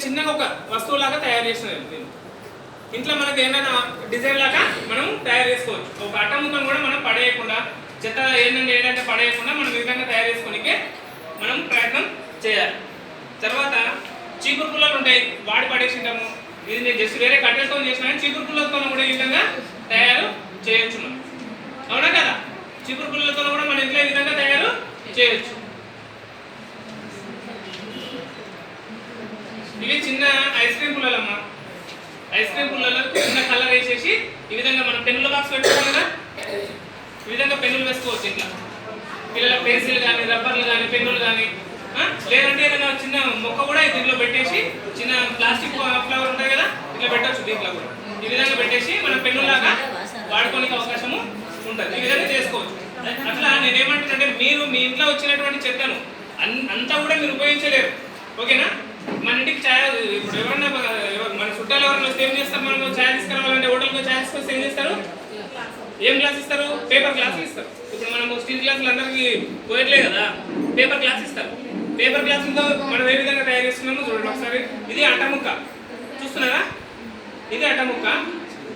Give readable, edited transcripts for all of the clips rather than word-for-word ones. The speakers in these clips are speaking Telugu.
చిన్నగా ఒక వస్తువులాగా తయారు చేసినది. ఇంట్లో మనకి ఏమైనా డిజైన్ లాగా మనం తయారు చేసుకోవచ్చు. ఒక అట్ట ముక్కను కూడా మనం పడేయకుండా, చెత్త ఏంటంటే పడేయకుండా మనం ఈ విధంగా తయారు చేసుకోనికే మనం ప్రయత్నం చేయాలి. తర్వాత చీపురు పుల్లలు ఉంటాయి, వాడి పడేసింటాము. ఇది నేను జస్ట్ వేరే కట్టెలతో చేసిన చీపురు పుల్లలతో కూడా ఈ విధంగా తయారు చేయొచ్చు మనం. అవునా కదా? చీపురు పుల్లలతో కూడా మన ఇంట్లో ఈ విధంగా తయారు చేయొచ్చు. ఇవి చిన్న ఐస్ క్రీమ్ పుల్లలమ్మా. ఐస్ క్రీమ్ పుల్లలో చిన్న కలర్ వేసేసి ఈ విధంగా మనం పెన్నుల బాక్స్ పెట్టుకోవాలి కదా, ఈ విధంగా పెన్నులు వేసుకోవచ్చు. ఇంట్లో పిల్లల పెన్సిల్ కానీ, రబ్బర్లు కానీ, పెన్నులు కానీ, లేదంటే ఏదైనా చిన్న మొక్క కూడా దీంట్లో పెట్టేసి, చిన్న ప్లాస్టిక్ ఫ్లవర్ ఉంటాయి కదా, ఇట్లా పెట్టచ్చు. దీంట్లో కూడా ఈ విధంగా పెట్టేసి మనం పెన్నులాగా వాడుకోనికి అవకాశము ఉంటుంది. ఈ విధంగా చేసుకోవచ్చు. అట్లా నేనేమంటున్నానంటే మీరు మీ ఇంట్లో వచ్చినటువంటి చెత్తను అంతా కూడా మీరు ఉపయోగించలేరు. ఓకేనా? మన ఇంటికి ఛాయ్ ఇప్పుడు ఎవరన్నా మన చుట్టాలు ఎవరైనా వస్తే ఏం చేస్తారు? మనం ఛాయ్ తీసుకురావాలంటే హోటల్కి ఛాయ్ తీసుకొస్తే ఏం చేస్తారు? ఏం గ్లాస్ ఇస్తారు? పేపర్ గ్లాసులు ఇస్తారు. ఇప్పుడు మనము స్టీల్ గ్లాసులు అందరికీ పోయట్లేదు కదా, పేపర్ గ్లాస్ ఇస్తారు. పేపర్ గ్లాసులతో మనం ఏ విధంగా తయారు చేస్తున్నామో చూడండి ఒకసారి. ఇది అట్ట ముక్క చూస్తున్నారా? ఇది అట్ట ముక్క.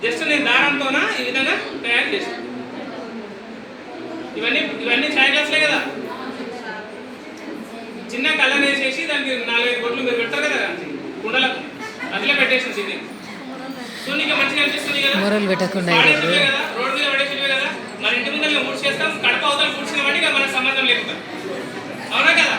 జస్ట్ నేను దారంతోన ఈ విధంగా తయారు చేస్తాను. ఇవన్నీ ఛాయ్ గ్లాసులే కదా. చిన్న కలర్ వేసేసి దానికి 4-5 బొట్లు మీరు పెడతారు కదా కుండలకు, అందులో పెట్టేసి ఇది చూడడానికి మంచిగా అనిపిస్తుంది కదా. కదా రోడ్డు మీద పడేసినవి కదా, మన ఇంటి ముందర ముడిచి చేస్తాం, కడప అవతల కూర్చున్నామని మనకు సంబంధం లేకుండా. అవునా కదా?